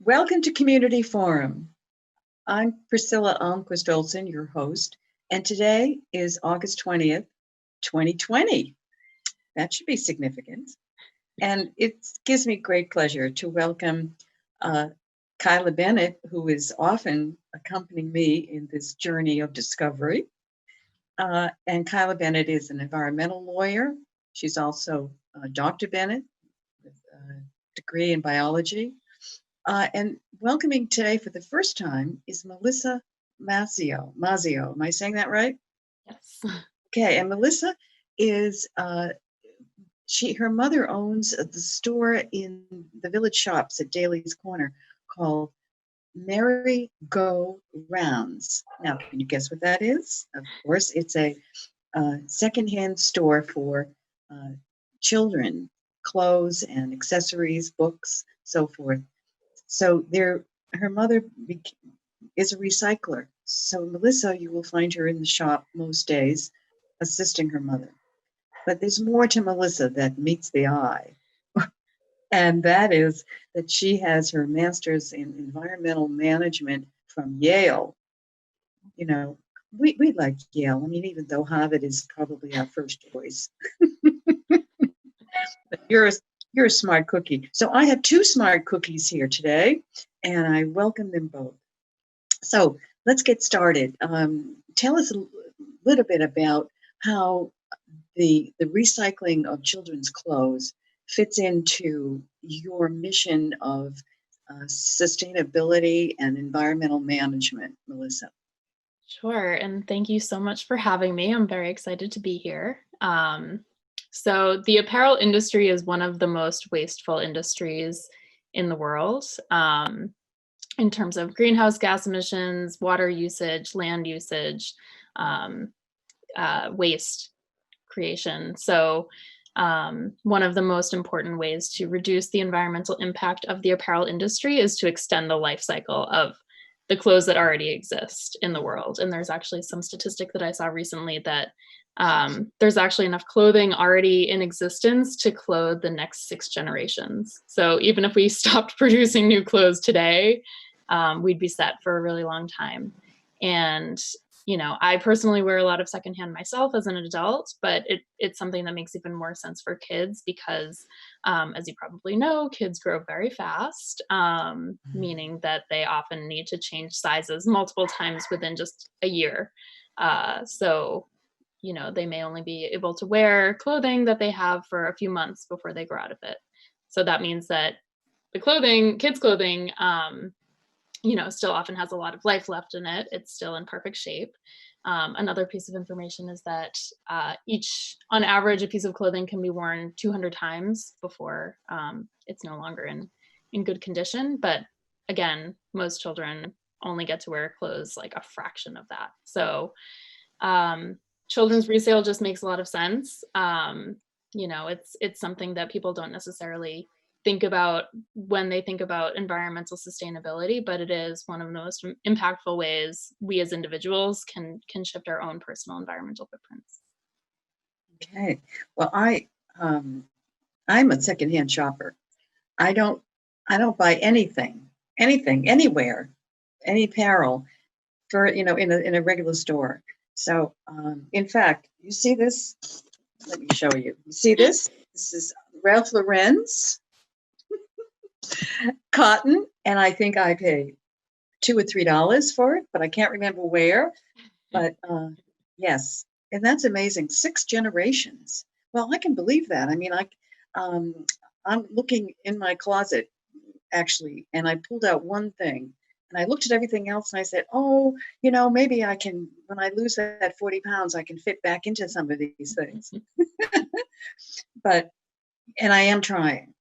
Welcome to Community Forum. I'm Priscilla Almquist-Olson, your host, and today is August 20th, 2020. That should be significant. And it gives me great pleasure to welcome Kyla Bennett, who is often accompanying me in this journey of discovery. And Kyla Bennett is an environmental lawyer. She's also Dr. Bennett with a degree in biology. And welcoming today for the first time is Melissa Mazzeo. Mazzeo, am I saying that right? Yes. Okay, and Melissa is her mother owns the store in the village shops at Daly's Corner called Merry Go Rounds. Now, can you guess what that is? Of course, it's a secondhand store for children, clothes and accessories, books, so forth. So her mother is a recycler. So Melissa, you will find her in the shop most days, assisting her mother. But there's more to Melissa that meets the eye. And that is that she has her master's in environmental management from Yale. You know, we like Yale. I mean, even though Harvard is probably our first choice. But you're a smart cookie. So I have two smart cookies here today, and I welcome them both. So let's get started. Tell us a little bit about how the recycling of children's clothes fits into your mission of sustainability and environmental management, Melissa. Sure. And thank you so much for having me. I'm very excited to be here. So the apparel industry is one of the most wasteful industries in the world in terms of greenhouse gas emissions, water usage, land usage, waste creation. So one of the most important ways to reduce the environmental impact of the apparel industry is to extend the life cycle of the clothes that already exist in the world. And there's actually some statistic that I saw recently that there's actually enough clothing already in existence to clothe the next 6 generations. So even if we stopped producing new clothes today, we'd be set for a really long time. And I personally wear a lot of secondhand myself as an adult, but it's something that makes even more sense for kids because, as you probably know, kids grow very fast, meaning that they often need to change sizes multiple times within just a year. So they may only be able to wear clothing that they have for a few months before they grow out of it. So that means that the kids' clothing, still often has a lot of life left in it. It's still in perfect shape. Another piece of information is that on average, a piece of clothing can be worn 200 times before it's no longer in good condition. But again, most children only get to wear clothes like a fraction of that. So children's resale just makes a lot of sense. It's something that people don't necessarily think about when they think about environmental sustainability, but it is one of the most impactful ways we as individuals can shift our own personal environmental footprints. Okay. Well, I'm a secondhand shopper. I don't buy anything, anywhere, any apparel for in a regular store. So, in fact, you see this? Let me show you. You see this? This is Ralph Lauren's cotton, and I think I paid $2 or $3 for it, but I can't remember where. But yes, and that's amazing. 6 generations. Well, I can believe that. I mean, I'm looking in my closet actually, and I pulled out one thing. And I looked at everything else and I said, oh, maybe I can, when I lose that 40 pounds, I can fit back into some of these things. And I am trying.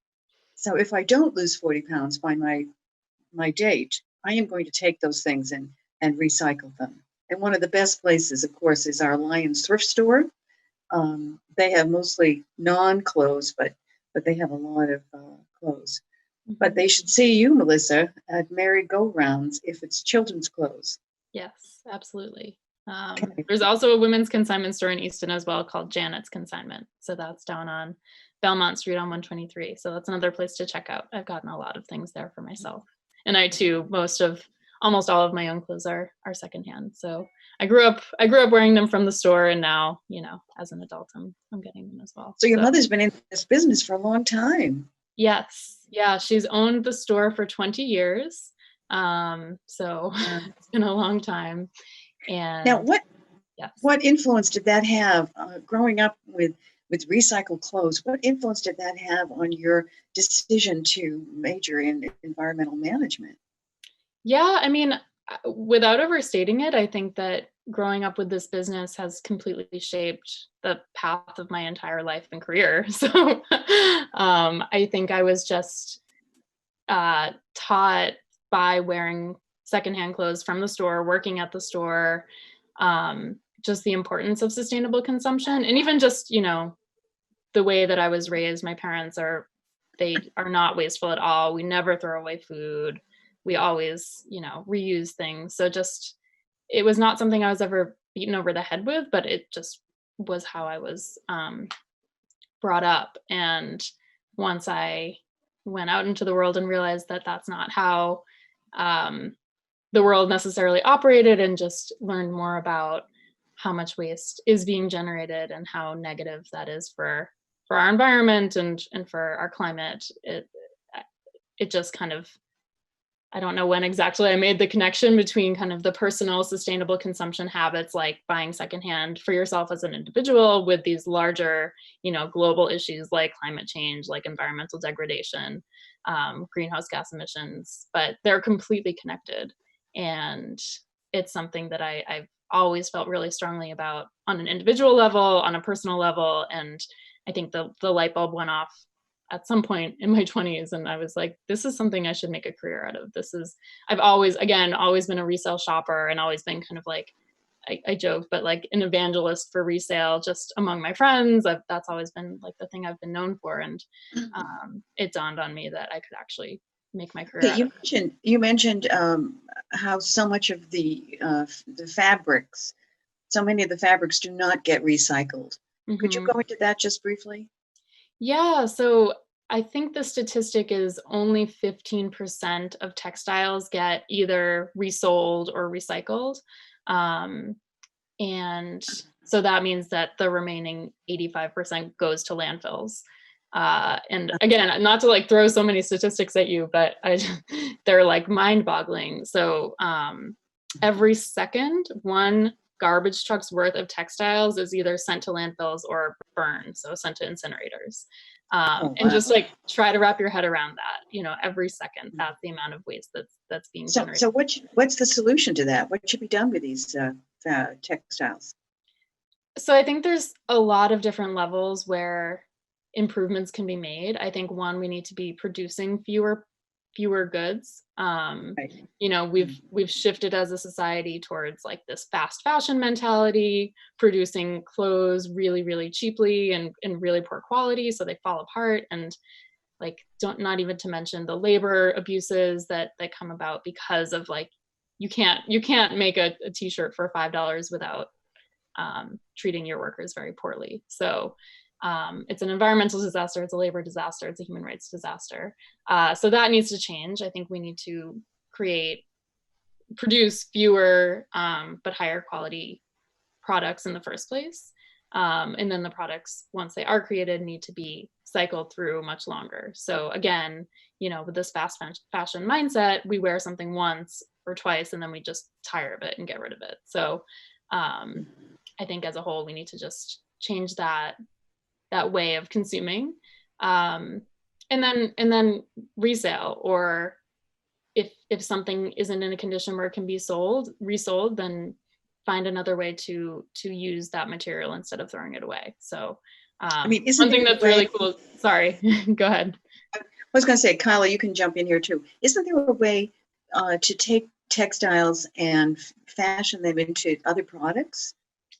So if I don't lose 40 pounds by my date, I am going to take those things and recycle them. And one of the best places, of course, is our Lions thrift store. They have mostly non-clothes, but they have a lot of clothes. But they should see you, Melissa, at merry-go-rounds if it's children's clothes. Yes, absolutely. Okay. There's also a women's consignment store in Easton as well called Janet's Consignment. So that's down on Belmont Street on 123. So that's another place to check out. I've gotten a lot of things there for myself. And I too, almost all of my own clothes are secondhand. So I grew up wearing them from the store, and now, as an adult, I'm getting them as well. So your mother's been in this business for a long time. Yes. Yeah. She's owned the store for 20 years. So it's been a long time. And Now, yes. what influence did that have growing up with recycled clothes? What influence did that have on your decision to major in environmental management? Yeah, I mean, without overstating it, I think that growing up with this business has completely shaped the path of my entire life and career. So I think I was just taught by wearing secondhand clothes from the store, working at the store, just the importance of sustainable consumption. And even just, the way that I was raised, my parents they are not wasteful at all. We never throw away food. We always, reuse things. So just, it was not something I was ever beaten over the head with, but it just was how I was brought up. And once I went out into the world and realized that that's not how the world necessarily operated, and just learned more about how much waste is being generated and how negative that is for our environment and for our climate, it just kind of, I don't know when exactly I made the connection between kind of the personal sustainable consumption habits, like buying secondhand for yourself as an individual, with these larger, global issues like climate change, like environmental degradation, greenhouse gas emissions, but they're completely connected. And it's something that I've always felt really strongly about on an individual level, on a personal level. And I think the light bulb went off at some point in my 20s, and I was like, this is something I should make a career out of. I've always been a resale shopper, and always been kind of like, I joke, but like an evangelist for resale just among my friends. That's always been like the thing I've been known for. And it dawned on me that I could actually make my career out of it. You mentioned how so much of the fabrics, so many of the fabrics do not get recycled. Could you go into that just briefly? Yeah, so I think the statistic is only 15% of textiles get either resold or recycled. And so that means that the remaining 85% goes to landfills. And again, not to like throw so many statistics at you, but they're like mind-boggling. So every second, one garbage truck's worth of textiles is either sent to landfills or burned, so sent to incinerators. And just like try to wrap your head around that. Every second, that's the amount of waste that's being generated. So what's the solution to that? What should be done with these textiles? So I think there's a lot of different levels where improvements can be made. I think one, we need to be producing fewer goods. Right. We've shifted as a society towards like this fast fashion mentality, producing clothes really, really cheaply and in really poor quality, so they fall apart. And like, not even to mention the labor abuses that come about because of like, you can't make a t-shirt for $5 without treating your workers very poorly. So it's an environmental disaster, it's a labor disaster, it's a human rights disaster. So that needs to change. I think we need to produce fewer but higher quality products in the first place. And then the products, once they are created, need to be cycled through much longer. So again, with this fast fashion mindset, we wear something once or twice and then we just tire of it and get rid of it. So I think as a whole, we need to just change that way of consuming. And then resale, or if something isn't in a condition where it can be resold, then find another way to use that material instead of throwing it away. So isn't something that's really cool. Sorry, go ahead. I was going to say, Kyla, you can jump in here too. Isn't there a way to take textiles and fashion them into other products?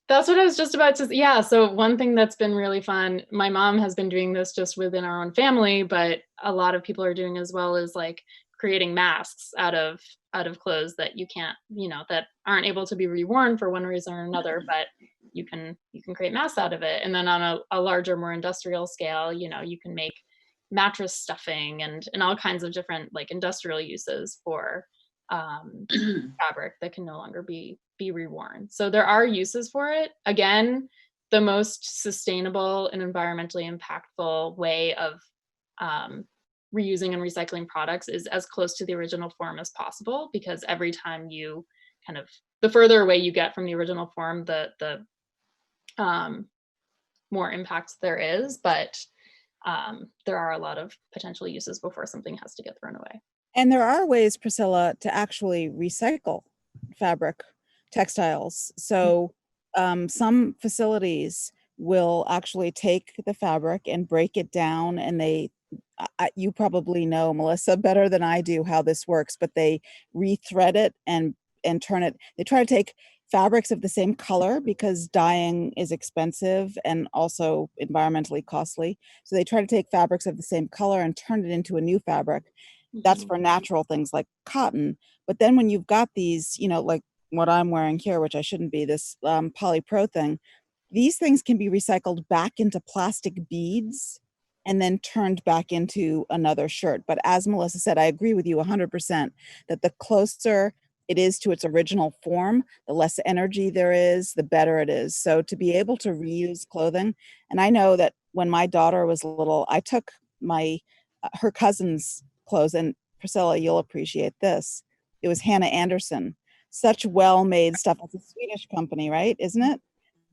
That's what I was just about to say. Yeah. So one thing that's been really fun, my mom has been doing this just within our own family, but a lot of people are doing as well, is like creating masks out of clothes that you can't, that aren't able to be reworn for one reason or another, but you can create masks out of it. And then on a larger, more industrial scale, you can make mattress stuffing and all kinds of different like industrial uses for fabric that can no longer be reworn. So there are uses for it. Again, the most sustainable and environmentally impactful way of reusing and recycling products is as close to the original form as possible, because every time you the further away you get from the original form, the more impact there is. But there are a lot of potential uses before something has to get thrown away. And there are ways, Priscilla, to actually recycle fabric textiles. So some facilities will actually take the fabric and break it down, and you probably know, Melissa, better than I do how this works, but they rethread it and turn it. They try to take fabrics of the same color because dyeing is expensive and also environmentally costly. So they try to take fabrics of the same color and turn it into a new fabric. That's for natural things like cotton. But then when you've got these, like what I'm wearing here, which I shouldn't be, this polypro thing, these things can be recycled back into plastic beads and then turned back into another shirt. But as Melissa said, I agree with you 100% that the closer it is to its original form, the less energy there is, the better it is. So to be able to reuse clothing, and I know that when my daughter was little, I took her cousin's clothes, and Priscilla, you'll appreciate this. It was Hannah Anderson. Such well-made stuff. It's a Swedish company, right? Isn't it?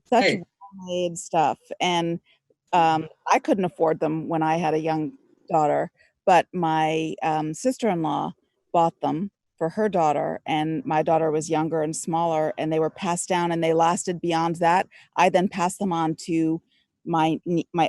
Such Right. well-made stuff. And I couldn't afford them when I had a young daughter, but my sister-in-law bought them for her daughter, and my daughter was younger and smaller, and they were passed down, and they lasted beyond that. I then passed them on to my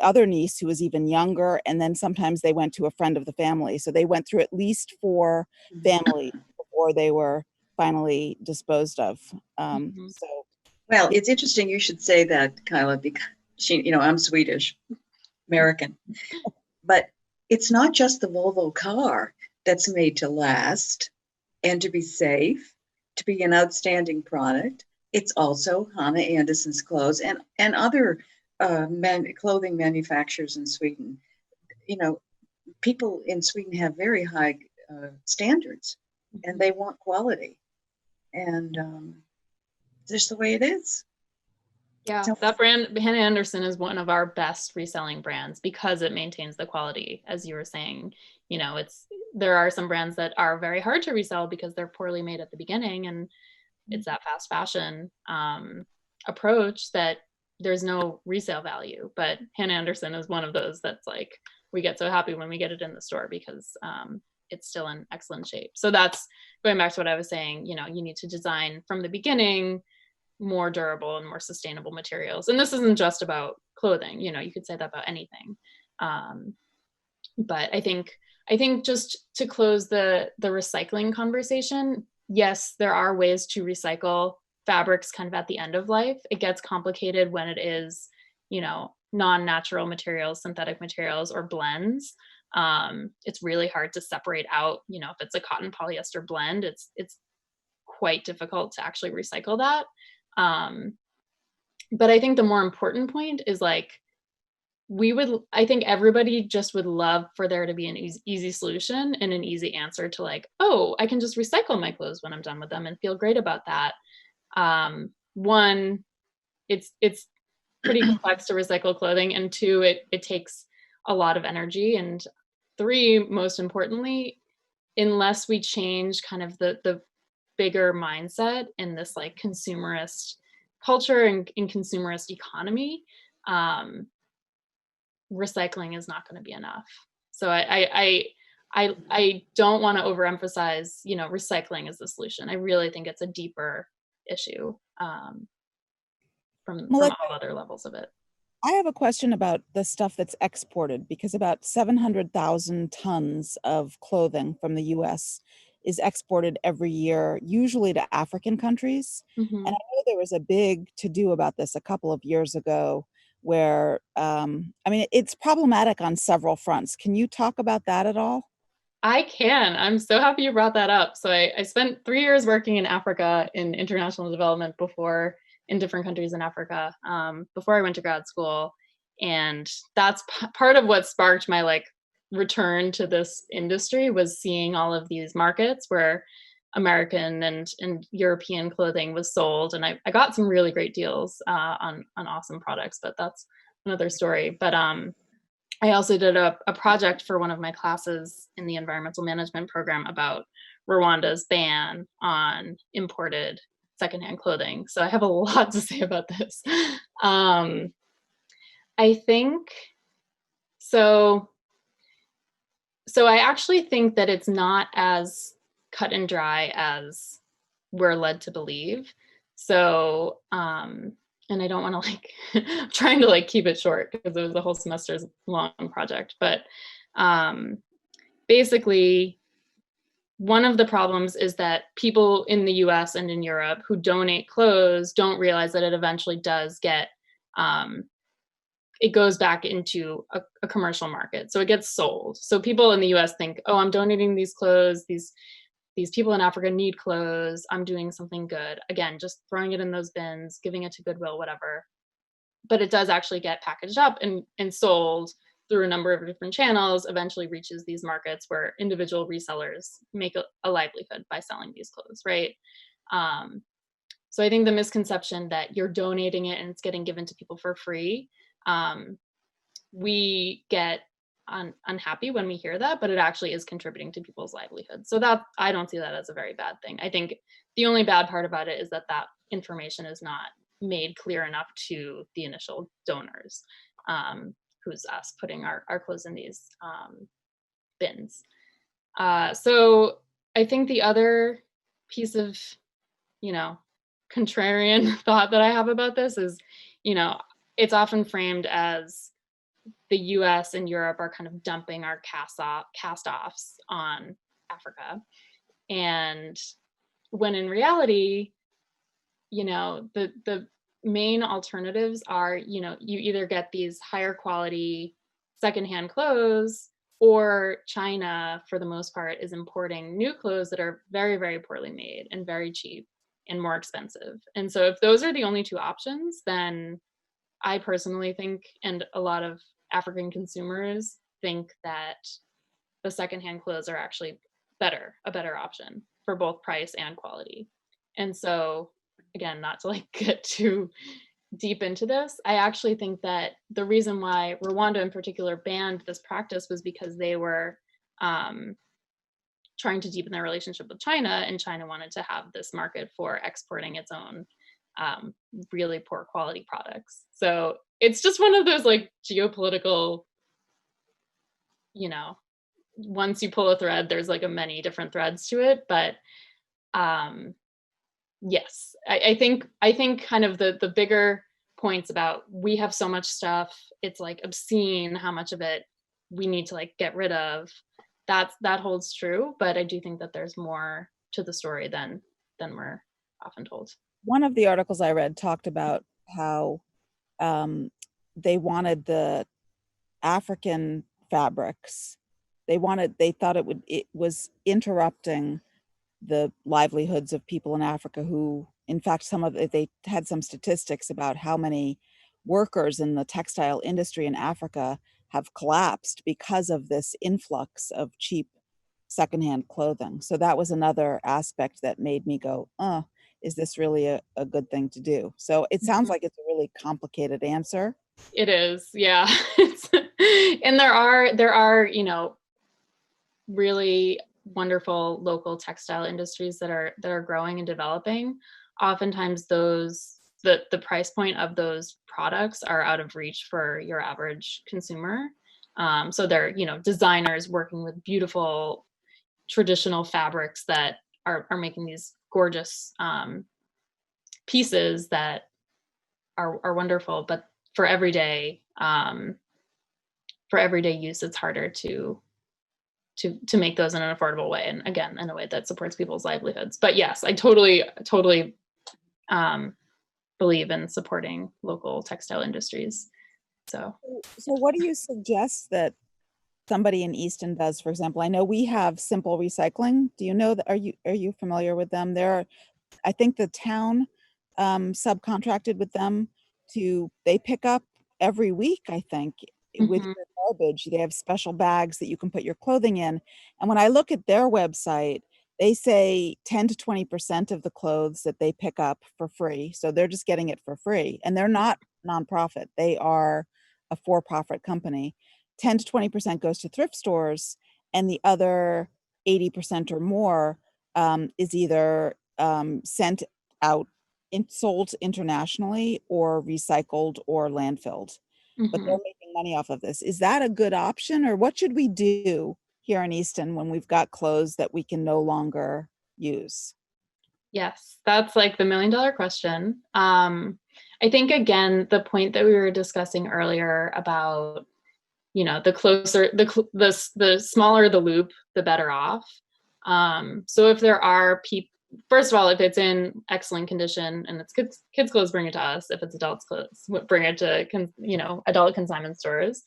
other niece, who was even younger, and then sometimes they went to a friend of the family. So they went through at least 4 families before they were finally disposed of. So Well, it's interesting you should say that, Kyla, because I'm Swedish American, but it's not just the Volvo car that's made to last and to be safe, to be an outstanding product. It's also Hannah Anderson's clothes and other clothing manufacturers in Sweden. People in Sweden have very high standards, and they want quality, and just the way it is. Yeah, So, that brand, Hannah Anderson, is one of our best reselling brands because it maintains the quality. As you were saying, there are some brands that are very hard to resell because they're poorly made at the beginning, and it's that fast fashion approach that there's no resale value. But Hannah Anderson is one of those that's like, we get so happy when we get it in the store because it's still in excellent shape. So that's going back to what I was saying, you need to design from the beginning more durable and more sustainable materials. And this isn't just about clothing, you could say that about anything. But I think just to close the recycling conversation, yes, there are ways to recycle fabrics kind of at the end of life. It gets complicated when it is, non-natural materials, synthetic materials, or blends. It's really hard to separate out, if it's a cotton polyester blend, it's quite difficult to actually recycle that. But I think the more important point is like, I think everybody just would love for there to be an easy solution and an easy answer to like, oh, I can just recycle my clothes when I'm done with them and feel great about that. One, it's pretty complex to recycle clothing, and 2, it takes a lot of energy, and 3, most importantly, unless we change kind of the bigger mindset in this like consumerist culture and in consumerist economy, recycling is not going to be enough. So I don't want to overemphasize, recycling is the solution. I really think it's a deeper issue from all other levels of it. I have a question about the stuff that's exported, because about 700,000 tons of clothing from the US is exported every year, usually to African countries. Mm-hmm. And I know there was a big to-do about this a couple of years ago where, it's problematic on several fronts. Can you talk about that at all? I can. I'm so happy you brought that up. So I spent 3 years working in Africa in international development before, in different countries in Africa, before I went to grad school. And that's part of what sparked my like return to this industry, was seeing all of these markets where American and European clothing was sold. And I got some really great deals on awesome products, but that's another story. But I also did a project for one of my classes in the environmental management program about Rwanda's ban on imported secondhand clothing. So I have a lot to say about this. I think so. So I actually think that it's not as cut and dry as we're led to believe. So, and I don't want to like, I'm trying to like keep it short because it was a whole semester's long project. But basically, one of the problems is that people in the US and in Europe who donate clothes don't realize that it eventually does get, it goes back into a commercial market. So it gets sold. So people in the US think, oh, I'm donating these clothes, these people in Africa need clothes, I'm doing something good. Again, just throwing it in those bins, giving it to Goodwill, whatever. But it does actually get packaged up and sold through a number of different channels, eventually reaches these markets where individual resellers make a livelihood by selling these clothes, right? So I think the misconception that you're donating it and it's getting given to people for free, we get unhappy when we hear that, but it actually is contributing to people's livelihoods. So that, I don't see that as a very bad thing. I think the only bad part about it is that that information is not made clear enough to the initial donors, who's us putting our clothes in these bins. So I think the other piece of, contrarian thought that I have about this is, it's often framed as the US and Europe are kind of dumping our cast-offs on Africa. And when in reality, the main alternatives are, you either get these higher quality secondhand clothes, or China, for the most part, is importing new clothes that are very, very poorly made and very cheap and more expensive. And so if those are the only two options, then I personally think, and a lot of African consumers think, that the secondhand clothes are actually a better option for both price and quality. And so, again, not to like get too deep into this, I actually think that the reason why Rwanda in particular banned this practice was because they were trying to deepen their relationship with China, and China wanted to have this market for exporting its own really poor quality products. So it's just one of those like geopolitical, once you pull a thread, there's like a many different threads to it. But yes, I think kind of the bigger points about, we have so much stuff, it's like obscene how much of it we need to like get rid of. That holds true, but I do think that there's more to the story than we're often told. One of the articles I read talked about how they wanted the African fabrics. They thought it was interrupting the livelihoods of people in Africa who, in fact, they had some statistics about how many workers in the textile industry in Africa have collapsed because of this influx of cheap secondhand clothing. So that was another aspect that made me go, is this really a good thing to do? So it sounds like it's a really complicated answer. It is, yeah. And there are, really wonderful local textile industries that are growing and developing. Oftentimes the price point of those products are out of reach for your average consumer. So they're, designers working with beautiful traditional fabrics that are making these gorgeous pieces that are wonderful, but for everyday use, it's harder to make those in an affordable way, and again, in a way that supports people's livelihoods. But yes, I totally believe in supporting local textile industries. So what do you suggest that somebody in Easton does, for example. I know we have Simple Recycling. Do you know that? Are you familiar with them? I think the town subcontracted with them they pick up every week, I think, with Mhm. your garbage. They have special bags that you can put your clothing in. And when I look at their website, they say 10 to 20% of the clothes that they pick up for free. So they're just getting it for free. And they're not nonprofit. They are a for-profit company. 10 to 20% goes to thrift stores, and the other 80% or more is either sent out sold internationally or recycled or landfilled. But they're Mhm. making money off of this. Is that a good option, or what should we do here in Easton when we've got clothes that we can no longer use? Yes, that's like the $1,000,000 question. I think again, the point that we were discussing earlier about, the closer, the smaller the loop, the better off. So if there are people, first of all, if it's in excellent condition and it's kids clothes, bring it to us. If it's adults clothes, bring it to adult consignment stores.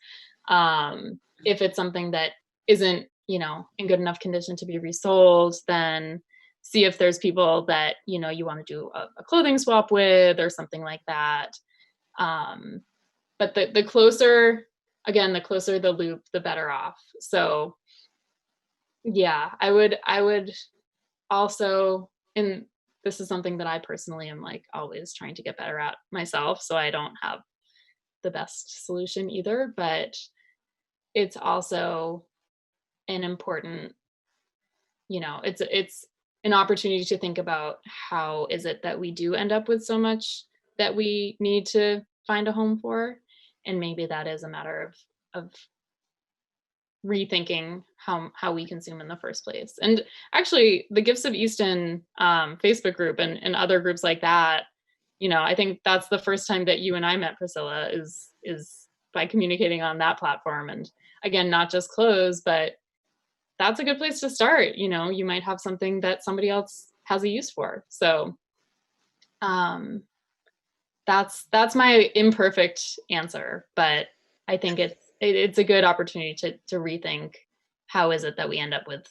If it's something that isn't in good enough condition to be resold, then see if there's people that you want to do a clothing swap with or something like that. But the closer, again, the closer the loop, the better off. So yeah, I would also, and this is something that I personally am like always trying to get better at myself, so I don't have the best solution either, but it's also an important, it's an opportunity to think about how is it that we do end up with so much that we need to find a home for, and maybe that is a matter of rethinking how we consume in the first place. And actually, the Gifts of Easton Facebook group and other groups like that, I think that's the first time that you and I met, Priscilla, is by communicating on that platform. And again, not just clothes, but that's a good place to start. You might have something that somebody else has a use for. So um, that's my imperfect answer, but I think it's a good opportunity to rethink how is it that we end up with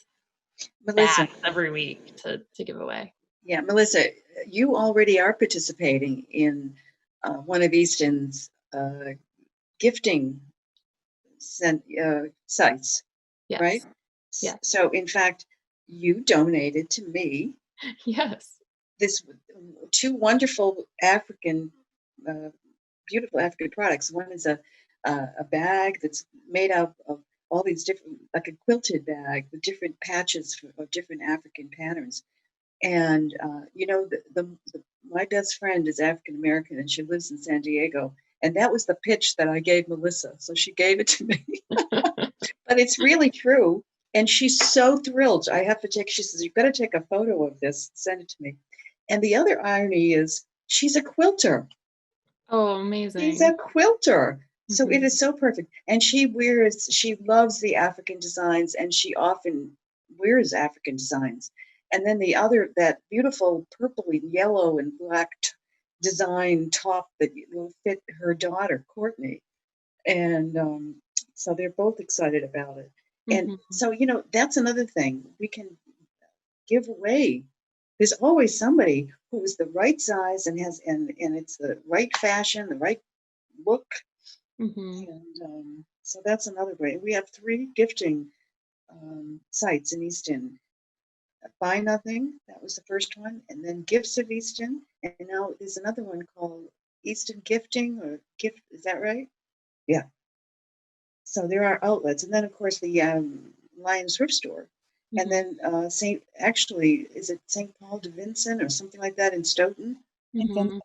Melissa, bags every week to give away. yeah, Melissa, you already are participating in one of Easton's gifting sites, right? Yes. Yes. So, in fact, you donated to me Yes. this two wonderful African, uh, beautiful African products. One is a bag that's made up of all these different, like a quilted bag with different patches of different African patterns. And my best friend is African American, and she lives in San Diego. And that was the pitch that I gave Melissa, so she gave it to me. But it's really true, and she's so thrilled. She says, you've got to take a photo of this, send it to me. And the other irony is she's a quilter. Oh, She's amazing. a quilter. So it Mhm. is so perfect. And she loves the African designs, and she often wears African designs. And then that beautiful purple and yellow and black design top that will fit her daughter, Courtney. And so they're both excited about it. And Mhm. so, that's another thing we can give away. There's always somebody who is the right size and and it's the right fashion, the right look. Mhm. And so that's another way. We have 3 gifting sites in Easton. Buy Nothing, that was the first one, and then Gifts of Easton, and now there's another one called Easton Gifting or Gift. Is that right? Yeah. So there are outlets, and then of course the Lions Thrift Store, and Mhm. then actually, is it St. Paul de Vincent or something like that in Stoughton? Mhm.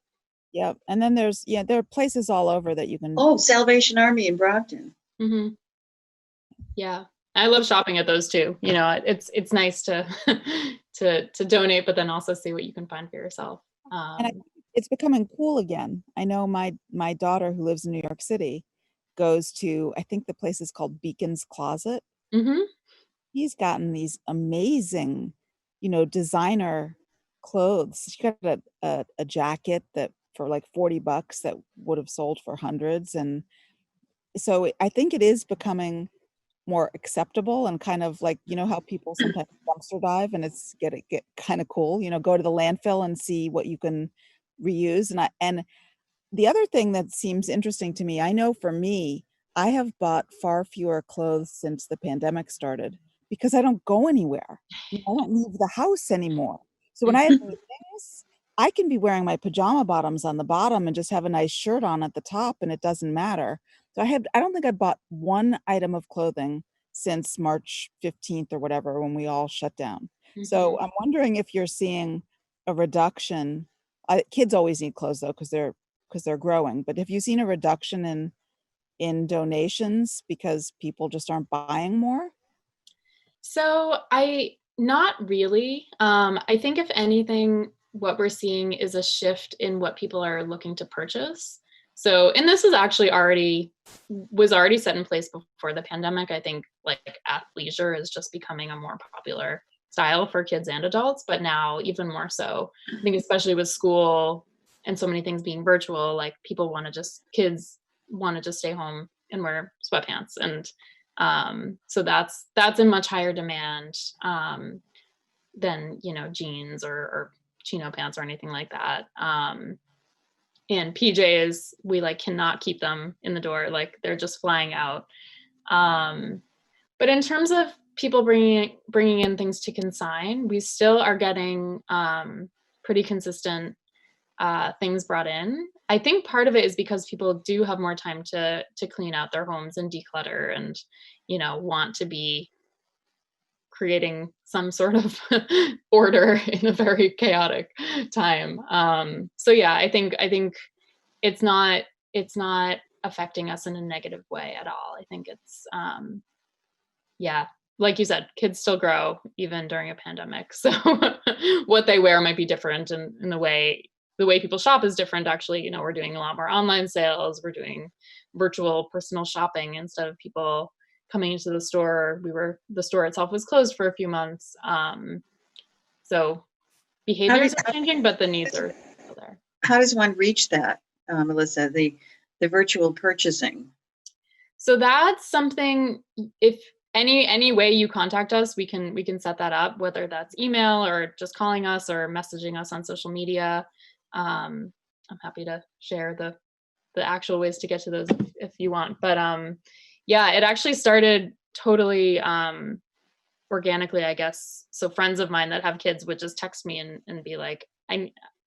Yep. And then there are places all over that you can. Oh, Salvation Army in Brockton. Mhm. Yeah. I love shopping at those too. It's nice to to donate, but then also see what you can find for yourself. And it's becoming cool again. I know my daughter who lives in New York City goes to, I think the place is called Beacon's Closet. Mhm. He's gotten these amazing, designer clothes. She got a jacket that for like $40 that would have sold for hundreds. And so I think it is becoming more acceptable and kind of like, you know, how people sometimes dumpster dive and it's get kind of cool, you know, go to the landfill and see what you can reuse. And the other thing that seems interesting to me, I know for me, I have bought far fewer clothes since the pandemic started because I don't go anywhere. You know, I don't leave the house anymore. So when I have meetings, I can be wearing my pajama bottoms on the bottom and just have a nice shirt on at the top and it doesn't matter. So I don't think I bought one item of clothing since March 15th or whatever when we all shut down. So I'm wondering if you're seeing a reduction. Kids always need clothes though because they're growing. But have you seen a reduction in donations because people just aren't buying more? So not really. I think if anything, what we're seeing is a shift in what people are looking to purchase. So, and this was already set in place before the pandemic. I think like athleisure is just becoming a more popular style for kids and adults, but now even more so. I think especially with school and so many things being virtual, like kids want to just stay home and wear sweatpants. And so that's in much higher demand than, you know, jeans or chino pants or anything like that. And PJs, we like cannot keep them in the door, like they're just flying out. But in terms of people bringing in things to consign, we still are getting pretty consistent things brought in. I think part of it is because people do have more time to clean out their homes and declutter and, you know, want to be creating some sort of order in a very chaotic time. So yeah, I think it's not affecting us in a negative way at all. I think it's yeah, like you said, kids still grow even during a pandemic. So what they wear might be different, and the way people shop is different. Actually, you know, we're doing a lot more online sales. We're doing virtual personal shopping instead of people coming into the store. The store itself was closed for a few months. So behaviors are changing, but the needs are still there. How does one reach that, Melissa, the virtual purchasing? So that's something, if any way you contact us, we can set that up, whether that's email or just calling us or messaging us on social media. I'm happy to share the actual ways to get to those if you want. But yeah, it actually started totally organically, I guess. So friends of mine that have kids would just text me and be like,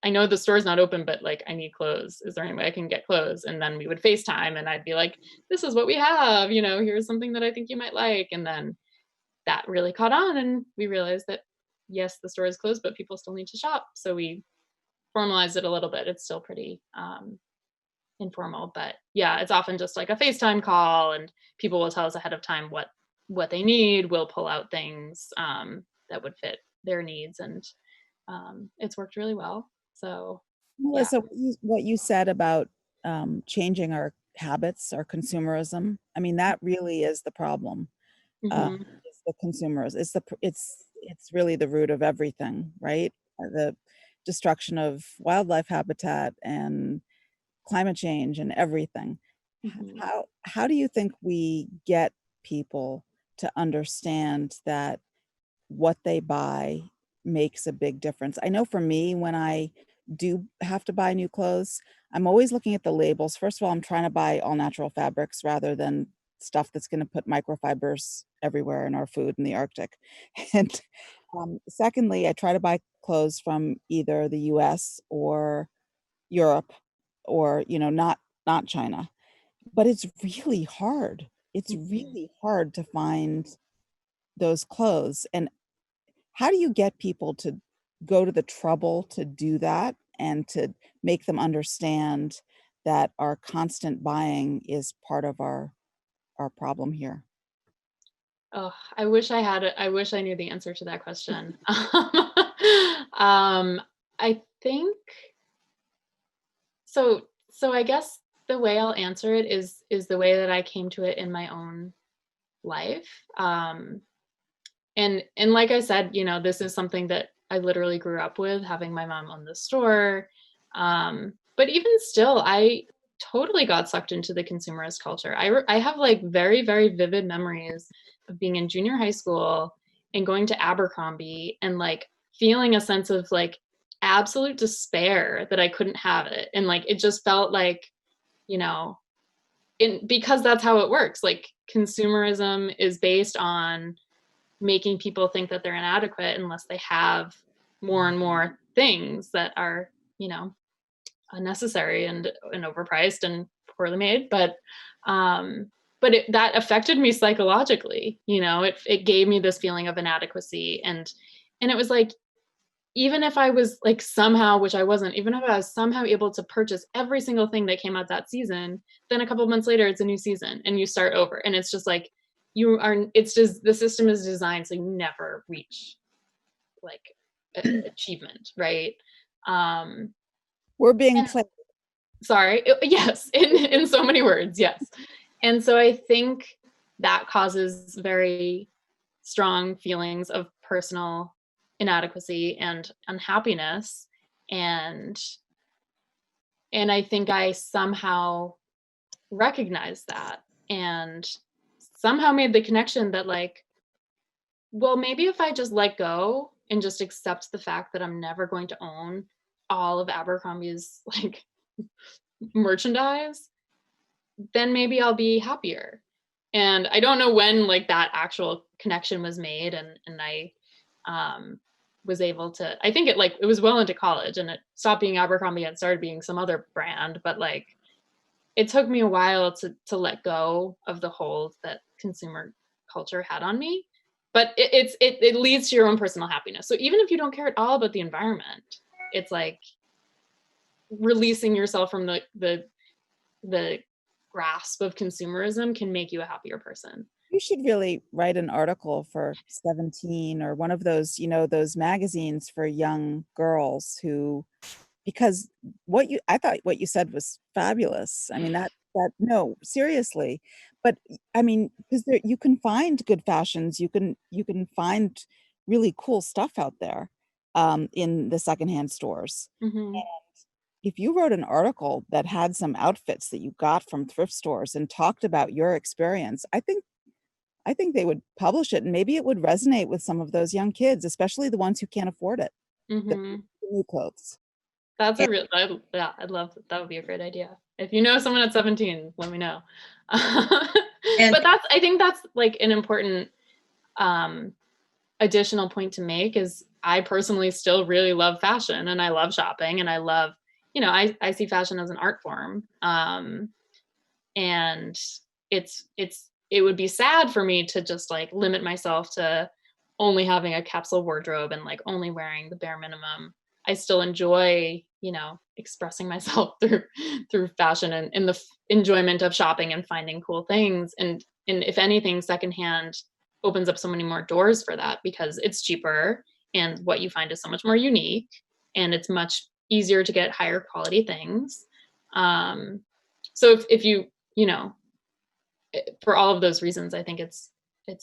I know the store's not open, but like I need clothes. Is there any way I can get clothes? And then we would FaceTime and I'd be like, this is what we have, you know, here's something that I think you might like. And then that really caught on and we realized that yes, the store is closed, but people still need to shop. So we formalized it a little bit. It's still pretty informal, but yeah, it's often just like a FaceTime call and people will tell us ahead of time what they need. We'll pull out things that would fit their needs, and it's worked really well. So yeah. Melissa, what you said about changing our habits, our consumerism, I mean, that really is the problem. Mhm. It's the consumers. It's really the root of everything, right? The destruction of wildlife habitat and climate change and everything. Mhm. How do you think we get people to understand that what they buy makes a big difference? I know for me, when I do have to buy new clothes, I'm always looking at the labels. First of all, I'm trying to buy all natural fabrics rather than stuff that's going to put microfibers everywhere in our food in the Arctic. And secondly, I try to buy clothes from either the US or Europe or, you know, not China. But it's really hard. It's Mhm. really hard to find those clothes. And how do you get people to go to the trouble to do that and to make them understand that our constant buying is part of our problem here? Oh, I wish I wish I knew the answer to that question. I think so. So I guess the way I'll answer it is the way that I came to it in my own life. And like I said, you know, this is something that I literally grew up with, having my mom own the store. But even still, I totally got sucked into the consumerist culture. I have like very, very vivid memories of being in junior high school and going to Abercrombie and like feeling a sense of like absolute despair that I couldn't have it. And like, it just felt like, you know, because that's how it works. Like consumerism is based on making people think that they're inadequate unless they have more and more things that are, you know, unnecessary and overpriced and poorly made. But that affected me psychologically. You know, it gave me this feeling of inadequacy, and it was like, even if I was like somehow, which I wasn't, even if I was somehow able to purchase every single thing that came out that season, then a couple of months later, it's a new season and you start over. And it's just like, it's just, the system is designed so you never reach like achievement, right? We're being and- played. Sorry, yes, in so many words, yes. And so I think that causes very strong feelings of personal inadequacy and unhappiness, and I think I somehow recognized that and somehow made the connection that like, well, maybe if I just let go and just accept the fact that I'm never going to own all of Abercrombie's like merchandise, then maybe I'll be happier. And I don't know when like that actual connection was made, and I was able to, I think it was well into college, and it stopped being Abercrombie and started being some other brand, but like it took me a while to let go of the hold that consumer culture had on me. But it leads to your own personal happiness. So even if you don't care at all about the environment, it's like releasing yourself from the grasp of consumerism can make you a happier person. You should really write an article for 17 or one of those, those magazines for young girls who, because I thought what you said was fabulous. I mean, no, seriously. But I mean, because you can find good fashions, you can find really cool stuff out there in the secondhand stores. Mm-hmm. If you wrote an article that had some outfits that you got from thrift stores and talked about your experience, I think they would publish it, and maybe it would resonate with some of those young kids, especially the ones who can't afford it. Mm-hmm. The new clothes. That's I'd love that. That would be a great idea. If you know someone at 17, let me know. But I think that's like an important additional point to make is I personally still really love fashion, and I love shopping, and I love, I see fashion as an art form. And it would be sad for me to just like limit myself to only having a capsule wardrobe and like only wearing the bare minimum. I still enjoy, expressing myself through fashion and the enjoyment of shopping and finding cool things. And if anything, secondhand opens up so many more doors for that because it's cheaper and what you find is so much more unique and it's much easier to get higher quality things. So if you, for all of those reasons, I think it's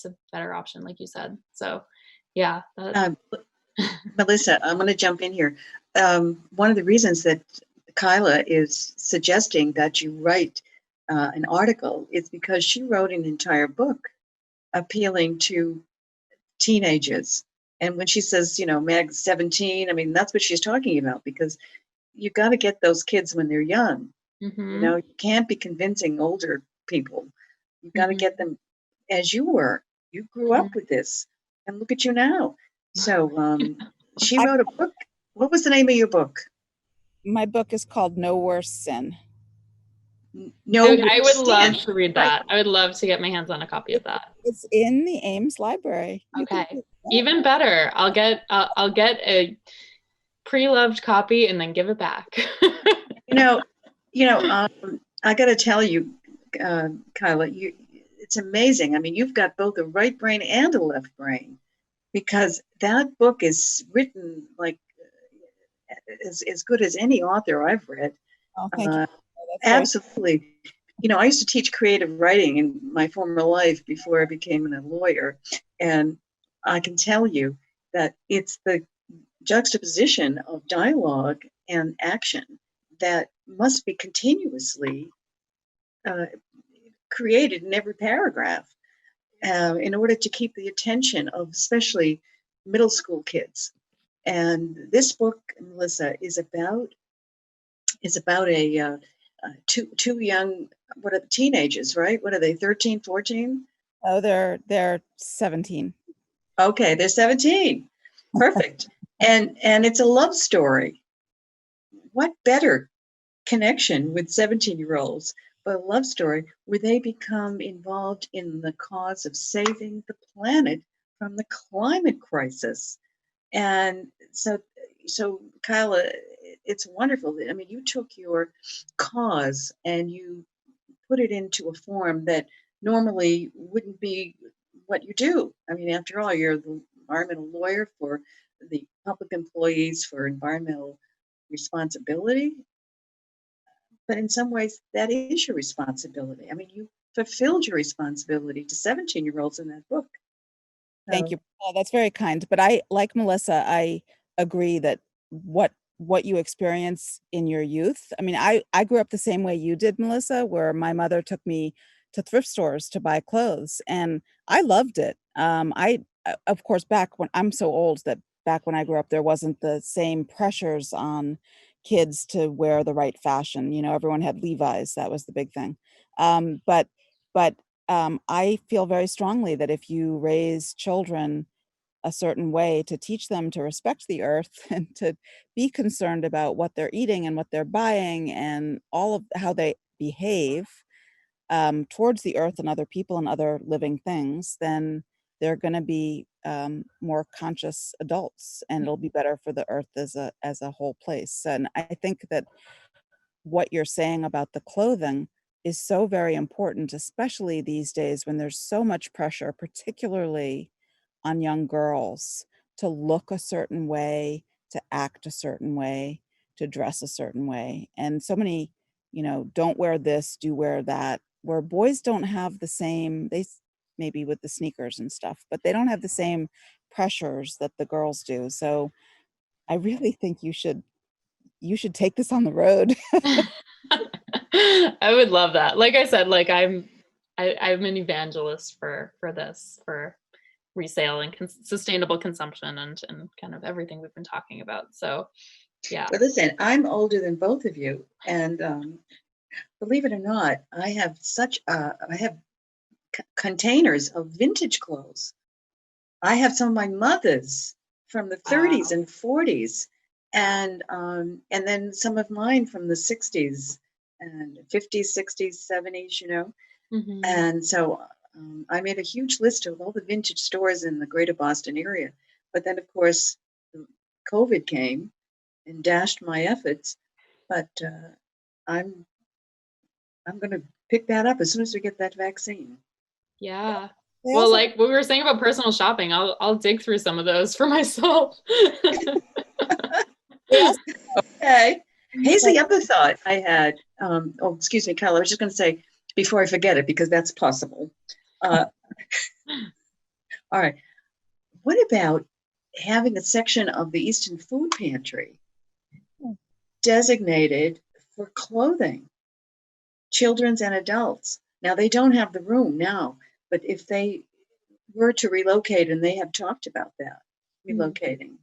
a better option, like you said. So, yeah. Melissa, I'm going to jump in here. One of the reasons that Kyla is suggesting that you write an article is because she wrote an entire book appealing to teenagers. And when she says, Meg 17, I mean, that's what she's talking about, because you got to get those kids when they're young. Mm-hmm. You can't be convincing older people. You got to get them as you were. You grew up with this, and look at you now. So she wrote a book. What was the name of your book? My book is called No Worse Sin. I would love to read that. I would love to get my hands on a copy of that. It's in the Ames Library. Okay, even better. I'll get a pre-loved copy and then give it back. I got to tell you, Kyla, it's amazing. I mean, you've got both a right brain and a left brain, because that book is written like as good as any author I've read. Oh, thank you. Absolutely. I used to teach creative writing in my former life before I became a lawyer. And I can tell you that it's the juxtaposition of dialogue and action that must be continuously created in every paragraph. in order to keep the attention of especially middle school kids. And this book, Melissa, is about two young, what are the teenagers, right? What are they, 13, 14? Oh, they're 17. Okay, they're 17. Perfect. And it's a love story. What better connection with 17-year-olds, but a love story where they become involved in the cause of saving the planet from the climate crisis. And so Kyla, it's wonderful. I mean, you took your cause and you put it into a form that normally wouldn't be what you do. I mean, after all, you're the environmental lawyer for the public employees for environmental responsibility. But in some ways, that is your responsibility. I mean, you fulfilled your responsibility to 17-year-olds in that book. Thank So, you. Oh, that's very kind. But I, like Melissa, I agree that what you experience in your youth. I mean, I grew up the same way you did, Melissa, where my mother took me to thrift stores to buy clothes, and I loved it. Of course, back when I'm so old that back when I grew up, there wasn't the same pressures on kids to wear the right fashion. You know, everyone had Levi's. That was the big thing. But I feel very strongly that if you raise children a certain way to teach them to respect the earth and to be concerned about what they're eating and what they're buying and all of how they behave towards the earth and other people and other living things, then they're going to be more conscious adults, and it'll be better for the earth as a whole place. And I think that what you're saying about the clothing is so very important, especially these days when there's so much pressure, particularly on young girls, to look a certain way, to act a certain way, to dress a certain way. And so many, don't wear this, do wear that, where boys don't have the same, maybe with the sneakers and stuff, but they don't have the same pressures that the girls do. So I really think you should take this on the road. I would love that. Like I said, like I'm an evangelist for this, for resale and sustainable consumption and kind of everything we've been talking about. So yeah. but listen, I'm older than both of you, and believe it or not, I have containers of vintage clothes. I have some of my mother's from the 30s and 40s, and then some of mine from the 60s and 50s, 60s, 70s, Mm-hmm. And so I made a huge list of all the vintage stores in the greater Boston area. But then, of course, COVID came and dashed my efforts. But I'm going to pick that up as soon as we get that vaccine. Yeah. They Well, also- like what we were saying about personal shopping, I'll dig through some of those for myself. Okay. Here's the other thought I had. Excuse me, Kyle. I was just going to say before I forget it, because that's possible. All right. What about having a section of the Easton food pantry designated for clothing, children's and adults? Now, they don't have the room now, but if they were to relocate, and they have talked about that, relocating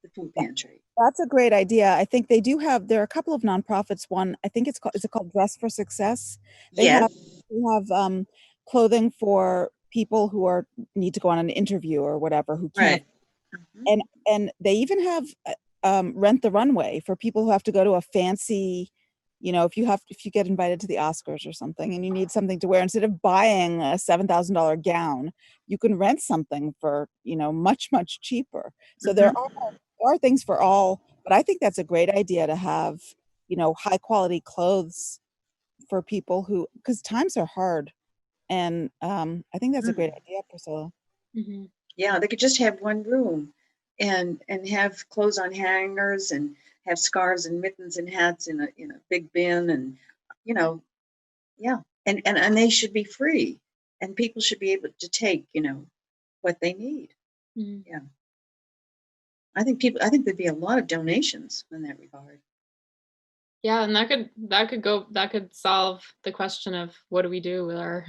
the food pantry. That's a great idea. I think there are a couple of nonprofits. One, I think is it called Dress for Success? They Yes. have clothing for people who need to go on an interview or whatever, who can't. Right. Mm-hmm. And they even have Rent the Runway for people who have to go to a fancy, if you get invited to the Oscars or something and you need something to wear, instead of buying a $7,000 gown, you can rent something for, much, much cheaper. So there are things for all, but I think that's a great idea to have, high quality clothes for people because times are hard. And I think that's a great idea, Priscilla. Mm-hmm. Yeah, they could just have one room and have clothes on hangers and have scarves and mittens and hats in a big bin, and yeah, and they should be free, and people should be able to take what they need. Mm-hmm. Yeah, I think there'd be a lot of donations in that regard. Yeah, and that could solve the question of what do we do with our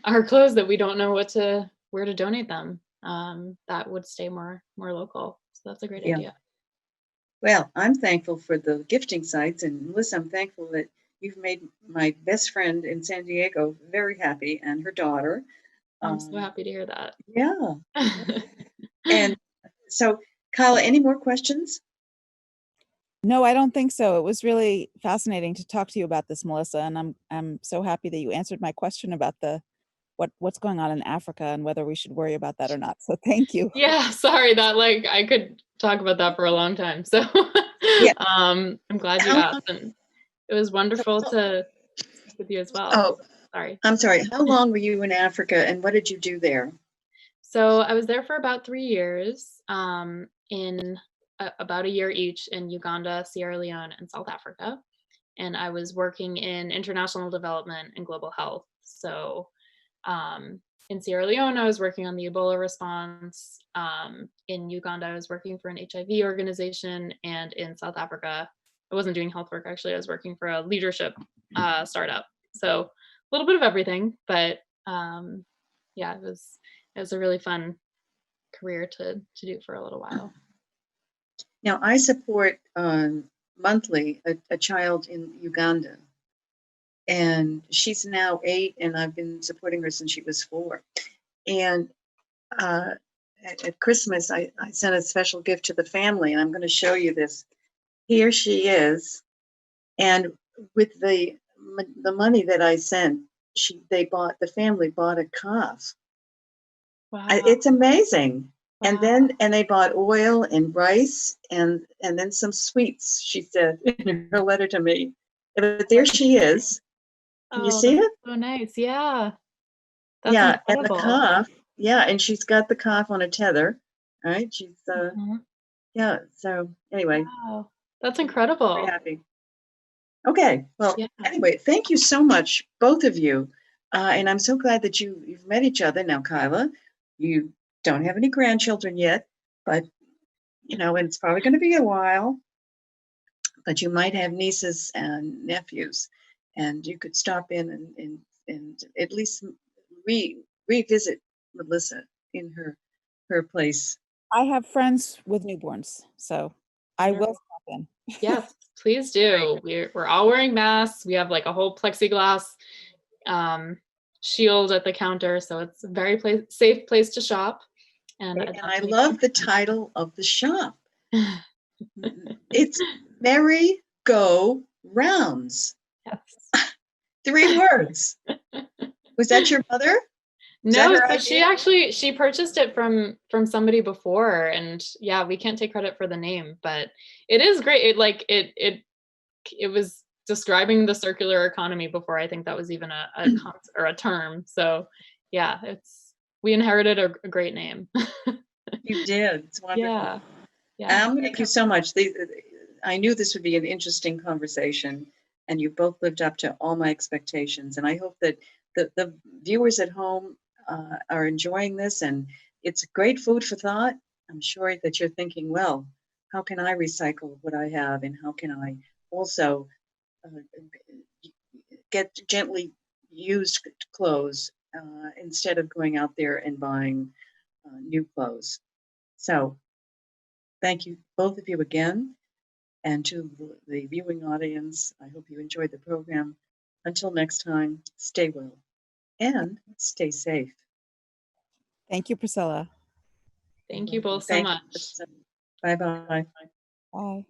our clothes that we don't know where to donate them. That would stay more local. So that's a great Yeah. idea. Well, I'm thankful for the gifting sites, and Melissa, I'm thankful that you've made my best friend in San Diego very happy, and her daughter. I'm so Um, happy to hear that. yeah. And so, Kyla, any more questions? No, I don't think so. It was really fascinating to talk to you about this, Melissa, and I'm so happy that you answered my question about what's going on in Africa and whether we should worry about that or not. So thank you. Yeah, sorry that like I could talk about that for a long time. So Yeah. I'm glad you How long? asked, and it was wonderful to speak with you as well. Oh, Sorry. I'm sorry. How long were you in Africa, and what did you do there? So I was there for about 3 years, in about a year each in Uganda, Sierra Leone, and South Africa. And I was working in international development and global health. So in Sierra Leone, I was working on the Ebola response. In Uganda, I was working for an HIV organization. And in South Africa, I wasn't doing health work, actually. I was working for a leadership startup. So a little bit of everything. But yeah, it was a really fun career to do for a little while. Now, I support monthly a child in Uganda, and she's now 8, and I've been supporting her since she was 4. And at Christmas, I sent a special gift to the family, and I'm going to show you this. Here she is, and with the money that I sent, the family bought a calf. Wow. It's amazing. Wow. And they bought oil and rice and then some sweets, she said in her letter to me. But there she is. Can you see that's it? so nice. Yeah. That's Yeah, and the incredible. calf, yeah, and she's got the calf on a tether, right? She's Mhm. yeah, so anyway, Wow. That's very incredible. happy. Okay, well, Yeah. anyway, thank you so much, both of you. And I'm so glad that you've met each other. Now, Kyla, you don't have any grandchildren yet, but and it's probably going to be a while, but you might have nieces and nephews, and you could stop in and at least revisit Melissa in her place. I have friends with newborns, so I will Wonderful. stop in. Yes, please do. We're all wearing masks. We have like a whole plexiglass shield at the counter, so it's a very safe place to shop. And I'd And love I to meet love the title of the shop. you. It's Merry Go Rounds. Yes. 3 words. Was that your mother? Was that No, her so idea? she purchased it from somebody before, and yeah, we can't take credit for the name, but it is great. It was describing the circular economy before I think that was even a or a term. So yeah, we inherited a great name. You did. It's wonderful. Yeah. Thank you so much. I knew this would be an interesting conversation, and you both lived up to all my expectations. And I hope that the viewers at home are enjoying this, and it's great food for thought. I'm sure that you're thinking, well, how can I recycle what I have, and how can I also uh, get gently used clothes instead of going out there and buying new clothes. So thank you, both of you again. And to the viewing audience, I hope you enjoyed the program. Until next time, stay well and stay safe. Thank you, Priscilla. Thank you both so Thank much. you. Bye-bye. Bye.